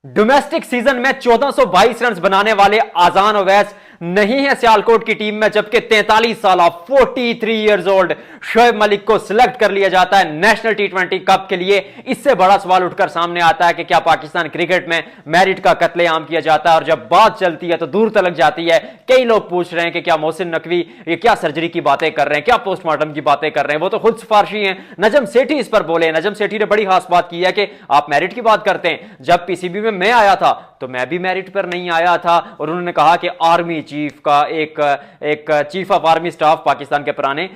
Domestic season में 1422 run बनाने वाले आजान ओवैस नहीं है सियालकोट की टीम में, जबकि 43 साल 43 ईयर्स ओल्ड शोएब मलिक को सिलेक्ट कर लिया जाता है नेशनल टी20 कप के लिए। इससे बड़ा सवाल उठकर सामने आता है कि क्या पाकिस्तान क्रिकेट में मेरिट का कत्लेआम किया जाता है, और जब बात चलती है तो दूर तलक जाती है। कई लोग पूछ रहे हैं कि क्या मोहसिन नकवी ये क्या सर्जरी की बातें कर रहे हैं, क्या पोस्टमार्टम की बातें कर रहे हैं, वो तो खुद सिफारशी हैं। नजम सेठी इस पर बोले। नजम सेठी ने बड़ी खास बात की है कि आप मेरिट की बात करते हैं, जब पीसीबी में मैं आया था तो मैं भी मेरिट पर नहीं आया था। और उन्होंने कहा कि आर्मी चीफ का एक chief of army staff Pakistan के पुराने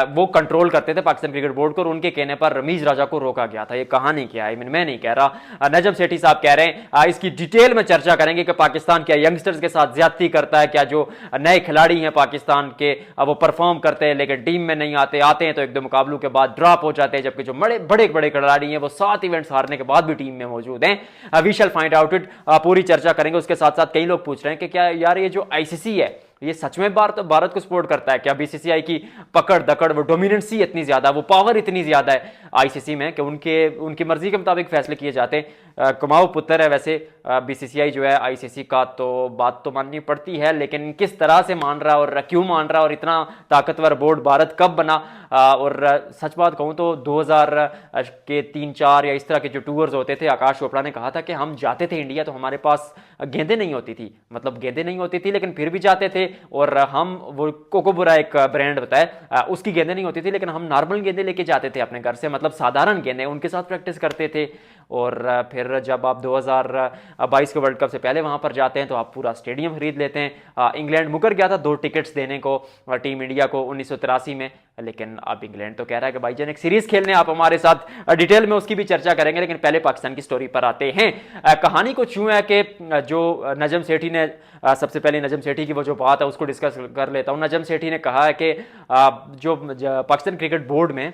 वो कंट्रोल करते थे पाकिस्तान क्रिकेट बोर्ड को, और उनके कहने पर रमीज राजा को रोका गया था। ये कहानी क्या है, मैं नहीं कह रहा, नजम सेठी साहब कह रहे हैं। इसकी डिटेल में चर्चा करेंगे कि पाकिस्तान क्या यंगस्टर्स के साथ ज्यादती करता है, क्या जो नए खिलाड़ी हैं पाकिस्तान के वो परफॉर्म करते हैं लेकिन टीम में नहीं आते हैं तो एक दो मुकाबलों के बाद ड्रॉप हो जाते हैं, जबकि जो बड़े बड़े खिलाड़ी हैं वो 7 इवेंट्स हारने के बाद भी टीम में मौजूद हैं। We shall find out it, पूरी चर्चा करेंगे। उसके साथ साथ कई लोग पूछ रहे हैं कि क्या यार ये जो आईसीसी है ये सच में भारत को सपोर्ट करता है क्या? बीसीसीआई की पकड़ दकड़, वो डोमिनेंसी इतनी ज्यादा, वो पावर इतनी ज्यादा है आईसीसी में कि उनकी मर्जी के मुताबिक फैसले किए जाते हैं। कमाओ पुत्र है वैसे बीसीसीआई जो है आईसीसी का, तो बात तो माननी पड़ती है, लेकिन किस तरह से मान रहा और क्यों मान रहा, और इतना ताकतवर बोर्ड भारत कब बना? और सच बात कहूं तो 2000 के 3-4 या इस तरह के जो टूर्स होते थे, आकाश चोपड़ा ने कहा था कि हम जाते थे इंडिया तो हमारे पास गेंदें नहीं होती थी, मतलब गेंदें नहीं होती थी लेकिन फिर भी जाते थे। और हम वो कोकोबुरा एक ब्रांड बताया, उसकी गेंदें नहीं होती थी लेकिन हम नॉर्मल गेंदें लेके जाते थे अपने घर से, मतलब साधारण गेंदें, उनके साथ प्रैक्टिस करते थे। और फिर जब आप 2022 के वर्ल्ड कप से पहले वहां पर जाते हैं तो आप पूरा स्टेडियम खरीद लेते हैं। इंग्लैंड मुकर गया था 2 टिकट्स देने को टीम इंडिया को 1983 में, लेकिन अब इंग्लैंड तो कह रहा है कि भाईजान एक सीरीज खेलने आप हमारे साथ। डिटेल में उसकी भी चर्चा करेंगे, लेकिन पहले पाकिस्तान की स्टोरी पर आते हैं। कहानी कुछ यूं है कि जो नजम सेठी ने सबसे पहले नजम सेठी की वो जो बात है उसको डिस्कस कर लेता हूं। नजम सेठी ने कहा है कि जो पाकिस्तान क्रिकेट बोर्ड में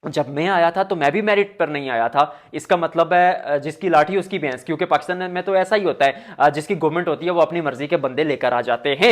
जब मैं आया था तो मैं भी मेरिट पर नहीं आया था। इसका मतलब है जिसकी लाठी उसकी भैंस, क्योंकि पाकिस्तान में तो ऐसा ही होता है, जिसकी गवर्नमेंट होती है वो अपनी मर्जी के बंदे लेकर आ जाते हैं।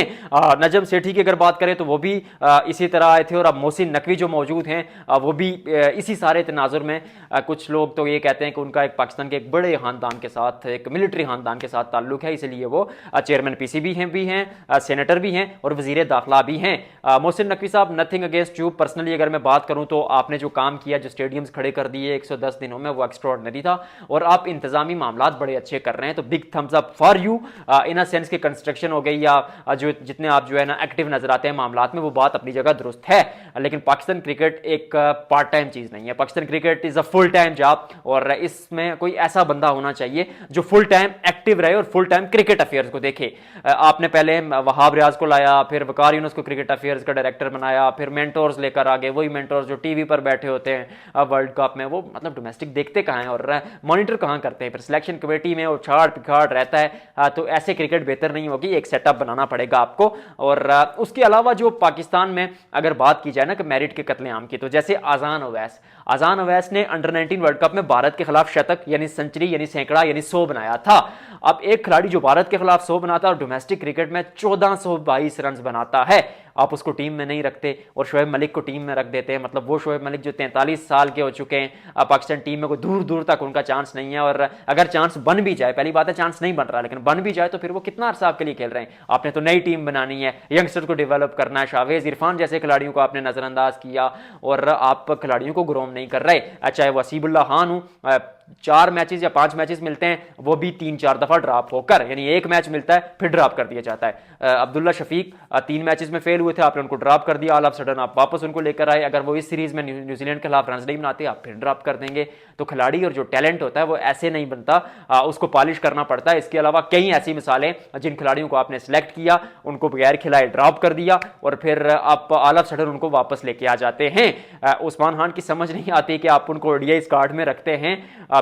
नजम सेठी की अगर बात करें तो वो भी इसी तरह आए थे, और अब मोहसिन नकवी जो मौजूद हैं वो भी इसी सारे तनाजुर में। कुछ लोग तो ये कहते हैं कि उनका एक पाकिस्तान के एक बड़े खानदान के साथ, एक मिलिट्री खानदान के साथ ताल्लुक है, इसलिए वो चेयरमैन पीसीबी भी हैं, सेनेटर भी हैं और वजीर दाखिला भी हैं। मोहसिन नकवी साहब, नथिंग अगेंस्ट यू पर्सनली, अगर मैं बात करूं तो आपने जो काम किया, जो स्टेडियम्स खड़े कर दिए 110 दिनों में, वो एक्स्ट्राऑर्डिनरी था, और आप इंतजामी मामलात बड़े अच्छे कर रहे हैं, तो big thumbs up for you. In a sense कि कंस्ट्रक्शन हो गई या जो जितने आप जो है ना एक्टिव नजर आते हैं मामलात में, वो बात अपनी जगह दुरुस्त है। लेकिन पाकिस्तान क्रिकेट एक पार्ट टाइम चीज नहीं है, Pakistan cricket is a full time job, और इसमें कोई ऐसा बंदा होना चाहिए जो फुल टाइम एक्टिव रहे और फुल टाइम क्रिकेट अफेयर्स को देखे। आपने पहले वहाब रियाज को लाया, फिर वकार यूनुस को क्रिकेट अफेयर्स का डायरेक्टर बनाया, फिर मेंटोर्स लेकर आ गए, वही मेंटोर्स जो टीवी पर बैठे होते हैं वर्ल्ड कप में, वो मतलब डोमेस्टिक देखते कहां हैं और मॉनिटर कहां करते हैं, फिर सिलेक्शन कमेटी में वो छाड़ पिछाड़ रहता है। तो ऐसे क्रिकेट बेहतर नहीं होगी, एक सेटअप बनाना पड़ेगा आपको। और उसके अलावा जो पाकिस्तान में अगर बात की जाए ना कि मेरिट के कत्लेआम की, तो जैसे आजान अवैस ने अंडर 19 वर्ल्ड कप में भारत के खिलाफ शतक यानी सेंचुरी यानी सैकड़ा यानी 100 बनाया था। अब एक खिलाड़ी जो भारत के खिलाफ 100 बनाता है और डोमेस्टिक क्रिकेट में 1422 रन बनाता है, आप उसको टीम में नहीं रखते और शोएब मलिक को टीम में रख देते हैं। मतलब वो शोएब मलिक जो 43 साल के हो चुके हैं, पाकिस्तान टीम में कोई दूर दूर तक उनका चांस नहीं है। और अगर चांस बन भी जाए, पहली बात है चांस नहीं बन रहा, लेकिन बन भी जाए तो फिर वो कितना अरसा आपके लिए खेल रहे हैं? आपने तो नई टीम बनानी है, यंगस्टर को डेवलप करना है, शावेज इरफान जैसे खिलाड़ियों को आपने नजरअंदाज किया और आप खिलाड़ियों को ग्रोम नहीं कर रहे। चाहे वसीबुल्लाह खान हो, 4 मैचेस या 5 मैचेस मिलते हैं, वो भी 3-4 दफा ड्रॉप होकर, यानी एक मैच मिलता है फिर ड्रॉप कर दिया जाता है। अब्दुल्ला शफीक 3 मैचेस में फेल हुए थे, आपने उनको ड्रॉप कर दिया, ऑल ऑफ सडन आप वापस उनको लेकर आए। अगर वो इस सीरीज में न्यूजीलैंड के खिलाफ रन नहीं बनाते, आप फिर ड्रॉप कर देंगे। तो खिलाड़ी और जो टैलेंट होता है वो ऐसे नहीं बनता, उसको पॉलिश करना पड़ता है। इसके अलावा कई ऐसी मिसालें, जिन खिलाड़ियों को आपने सिलेक्ट किया उनको बगैर खिलाए ड्रॉप कर दिया और फिर आप ऑल ऑफ सडन उनको वापस लेके आ जाते हैं। उस्मान खान की समझ नहीं आती कि आप उनको ओडीआई स्क्वाड में रखते हैं,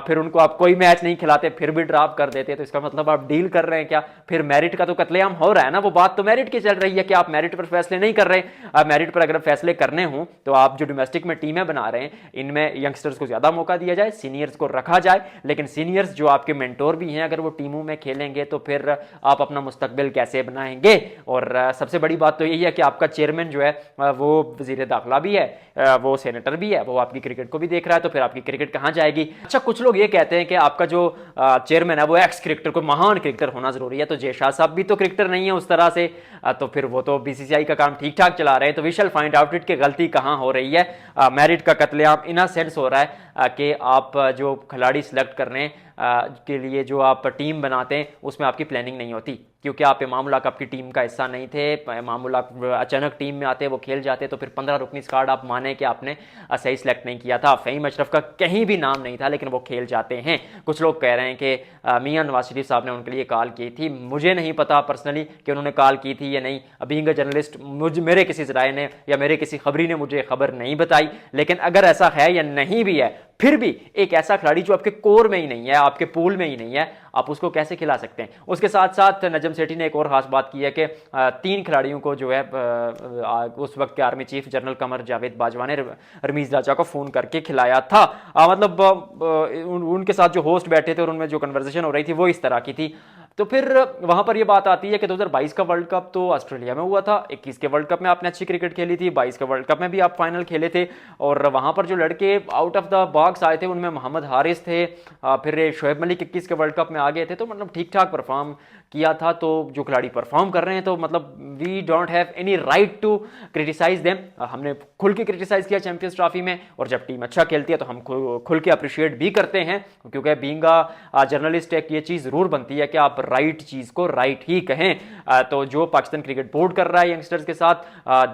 फिर उनको आप कोई मैच नहीं खिलाते, फिर भी ड्रॉप कर देते, तो इसका मतलब आप डील कर रहे हैं क्या? फिर मेरिट का तो कत्लेआम हो रहा है ना, वो बात तो मेरिट की चल रही है कि आप मेरिट पर फैसले नहीं कर रहे। मेरिट पर अगर फैसले करने हो तो आप जो डोमेस्टिक में टीमें बना रहे हैं, इनमें यंगस्टर्स को ज्यादा मौका दिया जाए, सीनियर्स को रखा जाए, लेकिन सीनियर्स जो आपके मेंटोर भी हैं, अगर वो टीमों में खेलेंगे तो फिर आप अपना मुस्तकबिल कैसे बनाएंगे? और सबसे बड़ी बात तो यही है कि आपका चेयरमैन जो है वो वजीर दाखिला भी है, वो सेनेटर भी है, वो आपकी क्रिकेट को भी देख रहा है, तो फिर आपकी क्रिकेट कहां जाएगी? अच्छा, कुछ लोग ये कहते हैं कि आपका जो चेयरमैन है वो एक्स क्रिकेटर, को महान क्रिकेटर होना जरूरी है, तो जय शाह साहब भी तो क्रिकेटर नहीं है उस तरह से, तो फिर वो तो बीसीसीआई का काम ठीक ठाक चला रहे हैं। तो we shall find out it कि गलती कहां हो रही है। मेरिट का कत्लेआम इन अ सेंस हो रहा है कि आप जो खिलाड़ी सिलेक्ट कर रहे हैं के लिए जो आप टीम बनाते हैं उसमें आपकी प्लानिंग नहीं होती, क्योंकि आप इमाम उल हक आपकी टीम का हिस्सा नहीं थे। इमाम उल हक अचानक टीम में आते, वो खेल जाते, तो फिर 15 रुकनी स्क्वाड आप माने कि आपने सही सिलेक्ट नहीं किया था। फ़हीम अशरफ का कहीं भी नाम नहीं था, लेकिन वो खेल जाते हैं। कुछ लोग कह रहे हैं कि मियां नवाज शरीफ साहब ने उनके लिए कॉल की थी। मुझे नहीं पता पर्सनली कि उन्होंने कॉल की थी या नहीं। बीइंग अ जर्नलिस्ट मेरे किसी जराए ने या मेरे किसी खबरी ने मुझे खबर नहीं बताई, लेकिन अगर ऐसा है या नहीं भी है, फिर भी एक ऐसा खिलाड़ी जो आपके कोर में ही नहीं है, आपके पूल में ही नहीं है, आप उसको कैसे खिला सकते हैं। उसके साथ साथ नजम सेठी ने एक और खास बात की है कि 3 खिलाड़ियों को जो है उस वक्त के army chief general Qamar Javed Bajwa ने रमीज राजा को फोन करके खिलाया था। मतलब उनके साथ जो होस्ट बैठे थे और उनमें जो कन्वर्सेशन हो रही थी वो इस तरह की थी। तो फिर वहां पर यह बात आती है कि 2022 का वर्ल्ड कप तो ऑस्ट्रेलिया में हुआ था, 21 के वर्ल्ड कप में आपने अच्छी क्रिकेट खेली थी, 22 के वर्ल्ड कप में भी आप फाइनल खेले थे, और वहां पर जो लड़के आउट ऑफ द बॉक्स आए थे उनमें मोहम्मद हारिस थे, फिर शोएब मलिक 21 के वर्ल्ड कप में आ गए थे, तो मतलब ठीक ठाक परफॉर्म किया था। तो जो खिलाड़ी परफॉर्म कर रहे हैं तो मतलब we don't have any right to criticise them. हमने खुल के क्रिटिसाइज किया चैंपियंस ट्रॉफी में, और जब टीम अच्छा खेलती है तो हम खुल के अप्रिशिएट भी करते हैं, क्योंकि बीइंग अ जर्नलिस्ट एक ये चीज जरूर बनती है कि आप राइट चीज को राइट ही कहें। तो जो पाकिस्तान क्रिकेट बोर्ड कर रहा है यंगस्टर्स के साथ,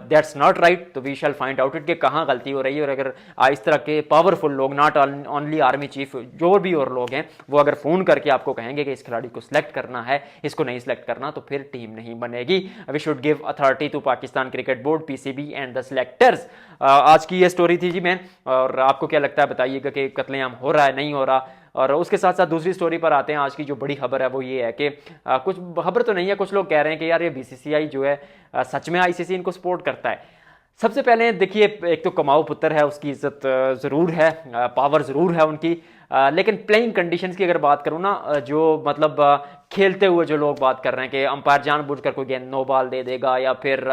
दैट्स नॉट राइट। तो we shall find out it कि कहां गलती हो रही है। और अगर इस तरह के पावरफुल लोग, नॉट ओनली आर्मी चीफ, जो भी और लोग हैं, वो अगर फोन करके आपको कहेंगे कि इस खिलाड़ी को सिलेक्ट करना है, इसको नहीं सिलेक्ट करना, तो फिर टीम नहीं बनेगी। We should give authority to Pakistan cricket board, PCB and the selectors. आज की ये स्टोरी थी जी मैन, और आपको क्या लगता है बताइएगा कि कत्लेआम हो रहा है नहीं हो रहा। और उसके साथ साथ दूसरी स्टोरी पर आते हैं। आज की जो बड़ी खबर है वो ये है कि कुछ खबर तो नहीं है, कुछ लोग कह रहे हैं कि यार ये बीसीसीआई जो है सच में आईसीसी इनको सपोर्ट करता है। सबसे पहले देखिए, एक तो कमाऊ पुत्र है, उसकी इज्जत जरूर है, पावर जरूर है उनकी, लेकिन प्लेइंग कंडीशंस की अगर बात करूं ना, जो मतलब खेलते हुए जो लोग बात कर रहे हैं कि अंपायर जानबूझकर कोई गेंद नो बॉल दे देगा, या फिर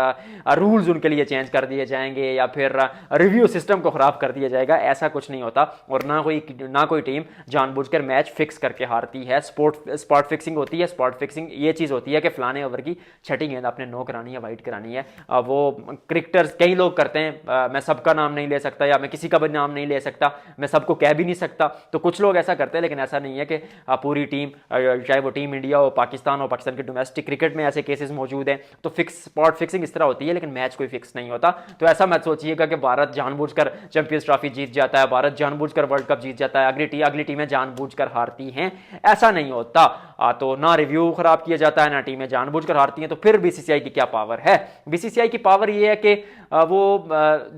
रूल्स उनके लिए चेंज कर दिए जाएंगे, या फिर रिव्यू सिस्टम को खराब कर दिया जाएगा, ऐसा कुछ नहीं होता। और ना कोई टीम जानबूझकर मैच फिक्स करके हारती है। स्पॉट फिक्सिंग होती है। स्पॉट फिक्सिंग ये चीज होती है कि फलाने ओवर की छठी गेंद आपने नो करानी है, वाइट करानी है। वो क्रिकेटर्स कई लोग करते हैं, मैं सबका नाम नहीं ले सकता, या मैं किसी का भी नाम नहीं ले सकता, मैं सबको कह भी नहीं सकता, तो कुछ लोग ऐसा करते हैं। लेकिन ऐसा नहीं है कि पूरी टीम, चाहे वो टीम इंडिया हो, पाकिस्तान के डोमेस्टिक क्रिकेट में ऐसे केसेस मौजूद हैं। तो स्पॉट फिक्सिंग इस तरह होती है, लेकिन मैच कोई फिक्स नहीं होता। तो ऐसा मत सोचिएगा कि भारत जानबूझकर चैंपियंस ट्रॉफी जीत जाता है, भारत जानबूझकर वर्ल्ड कप जीत जाता है, अगली टीमें जानबूझकर हारती हैं, ऐसा नहीं होता। तो ना रिव्यू खराब किया जाता है, ना टीमें जानबूझकर हारती हैं। तो फिर बीसीसीआई की क्या पावर है? बीसीसीआई की पावर यह है कि वो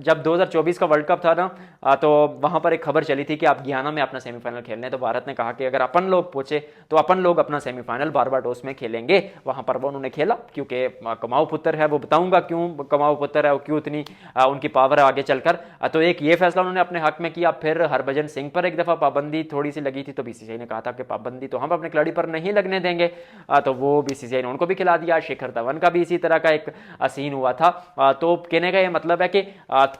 जब 2024 का वर्ल्ड कप था ना, तो वहां पर एक खबर चली थी कि आप गियाना में अपना सेमीफाइनल खेलने हैं। तो भारत ने कहा कि अगर अपन लोग पहुंचे तो अपन लोग अपना सेमीफाइनल बारबाडोस में खेलेंगे। वहां पर वो उन्होंने खेला, क्योंकि कमाऊ पुत्र है, वो बताऊंगा क्यों कमाऊ पुत्र है, क्यों इतनी उनकी पावर है आगे चलकर। तो एक ये फैसला उन्होंने अपने हक में किया। फिर हरभजन सिंह पर एक दफा पाबंदी थोड़ी सी लगी थी, तो बीसीसीआई ने कहा था कि पाबंदी तो हम अपने खिलाड़ी पर नहीं लगने देंगे, तो वो बीसीसीआई ने उनको भी खिला दिया। शिखर धवन का भी इसी तरह का एक सीन हुआ था। तो कहने का ये मतलब है कि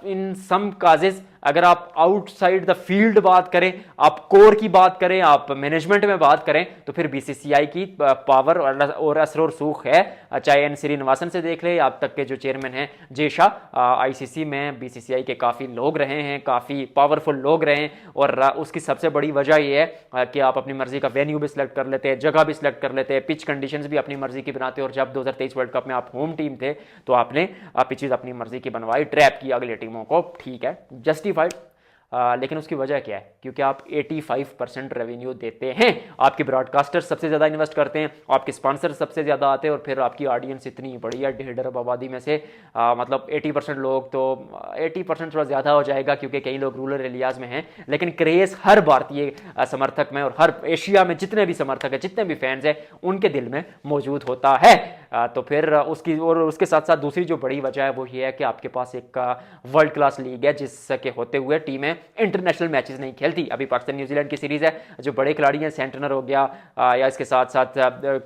इन सम काजेज, अगर आप आउटसाइड द फील्ड बात करें, आप कोर की बात करें, आप मैनेजमेंट में बात करें, तो फिर बीसीसीआई की पावर और असर और सूख है। चाहे एन श्रीनिवासन से देख ले, अब तक के जो चेयरमैन हैं जय शाह, आईसीसी में बीसीसीआई के काफी लोग रहे हैं, काफी पावरफुल लोग रहे हैं। और उसकी सबसे बड़ी वजह यह है कि आप अपनी मर्जी का वेन्यू भी सिलेक्ट कर लेते हैं, जगह भी सिलेक्ट कर लेते हैं, पिच कंडीशंस भी अपनी मर्जी की बनाते हैं। और जब 2023 वर्ल्ड कप में आप होम टीम थे, तो आपने पिचेस अपनी मर्जी की बनवाई, ट्रैप किया अगली टीमों को, ठीक है, जस्टिफाइड। लेकिन उसकी वजह क्या है? क्योंकि आप 85% रेवेन्यू देते हैं, आपके ब्रॉडकास्टर सबसे ज्यादा इन्वेस्ट करते हैं, आपके स्पॉन्सर सबसे ज्यादा आते हैं, और फिर आपकी ऑडियंस इतनी बड़ी है, 1.5 अरब आबादी में से मतलब 80% लोग, तो 80% थोड़ा ज्यादा हो जाएगा क्योंकि कई लोग रूरल एरियाज में हैं, लेकिन क्रेज हर भारतीय समर्थक में और हर एशिया में जितने भी समर्थक है, जितने भी फैंस हैं, उनके दिल में मौजूद होता है। तो फिर उसके साथ साथ दूसरी जो बड़ी वजह है वो ये है कि आपके पास एक वर्ल्ड क्लास लीग है जिसके होते हुए टीमें इंटरनेशनल मैचेस नहीं खेलती। अभी पाकिस्तान न्यूजीलैंड की सीरीज है, जो बड़े खिलाड़ी हैं सेंटनर हो गया या इसके साथ साथ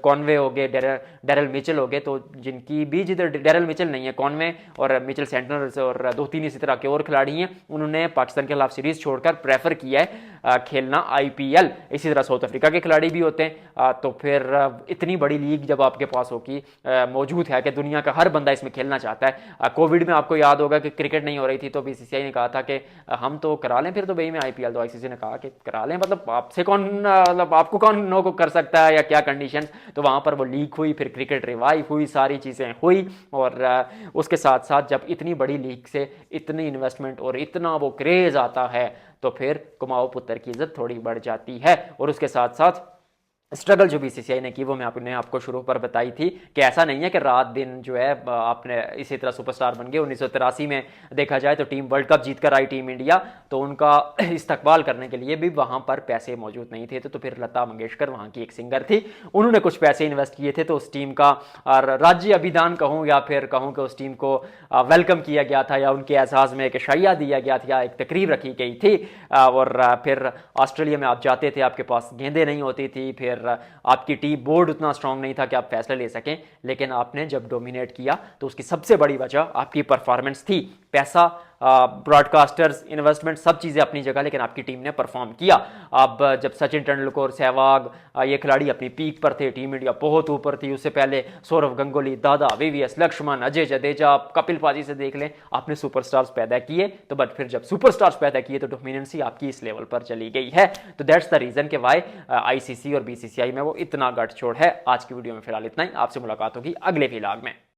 कॉनवे हो गए, डेरल मिचेल हो गए, तो जिनकी भी जिधर डेरल मिचेल नहीं है, कॉनवे और मिचेल सेंटनर और 2-3 इसी तरह के और खिलाड़ी हैं, उन्होंने पाकिस्तान के खिलाफ सीरीज छोड़कर प्रेफर किया है खेलना आईपीएल। इसी तरह साउथ अफ्रीका के खिलाड़ी भी होते हैं। तो फिर इतनी बड़ी लीग जब आपके पास होगी मौजूद है कि दुनिया का हर बंदा इसमें खेलना चाहता है। कोविड में आपको याद होगा कि क्रिकेट नहीं हो रही थी तो बीसीसीआई ने कहा था कि हम तो करा लें फिर दुबई में आईपीएल, तो आईसीसी ने कहा कि करा लें, मतलब आपसे कौन, मतलब आपको कौन नो को कर सकता है या क्या कंडीशन। तो वहां पर वो लीग हुई, फिर क्रिकेट रिवाइव हुई, सारी चीजें हुई। और उसके साथ साथ जब इतनी बड़ी लीग से इतनी इन्वेस्टमेंट और इतना वो क्रेज आता है तो फिर कुमाऊं पुत्र की इज्जत थोड़ी बढ़ जाती है। और उसके साथ साथ स्ट्रगल जो बीसीसीआई ने की वो मैं आपको शुरू पर बताई थी कि ऐसा नहीं है कि रात दिन जो है आपने इसी तरह सुपरस्टार बन गए। 1983 में देखा जाए तो टीम वर्ल्ड कप जीत कर आई टीम इंडिया, तो उनका इस्तकबाल करने के लिए भी वहां पर पैसे मौजूद नहीं थे। तो फिर लता मंगेशकर वहां की एक सिंगर थी, उन्होंने कुछ पैसे इन्वेस्ट किए थे, तो उस टीम का राज्य अभिदान कहूँ या फिर कहूँ कि उस टीम को वेलकम किया गया था या उनके एहसास में एक शाइया दिया गया था या एक तकरीब रखी गई थी। और फिर ऑस्ट्रेलिया में आप जाते थे, आपके पास गेंदें नहीं होती थी, फिर आपकी टीम बोर्ड उतना स्ट्रांग नहीं था कि आप फैसले ले सकें, लेकिन आपने जब डोमिनेट किया तो उसकी सबसे बड़ी वजह आपकी परफॉर्मेंस थी। पैसा, ब्रॉडकास्टर्स, इन्वेस्टमेंट, सब चीज़ें अपनी जगह, लेकिन आपकी टीम ने परफॉर्म किया। अब जब सचिन तेंदुलकर, सहवाग ये खिलाड़ी अपनी पीक पर थे, टीम इंडिया बहुत ऊपर थी, उससे पहले सौरव गंगुली, दादा, वीवीएस लक्ष्मण, अजय जडेजा, कपिल पाजी से देख लें, आपने सुपरस्टार्स पैदा किए। तो बट फिर जब सुपरस्टार्स पैदा किए तो डोमिनेंसी आपकी इस लेवल पर चली गई है। तो दैट्स द रीजन के वाई आईसीसी और बीसीसीआई में वो इतना गठजोड़ है। आज की वीडियो में फिलहाल इतना ही, आपसे मुलाकात होगी अगले व्लॉग में।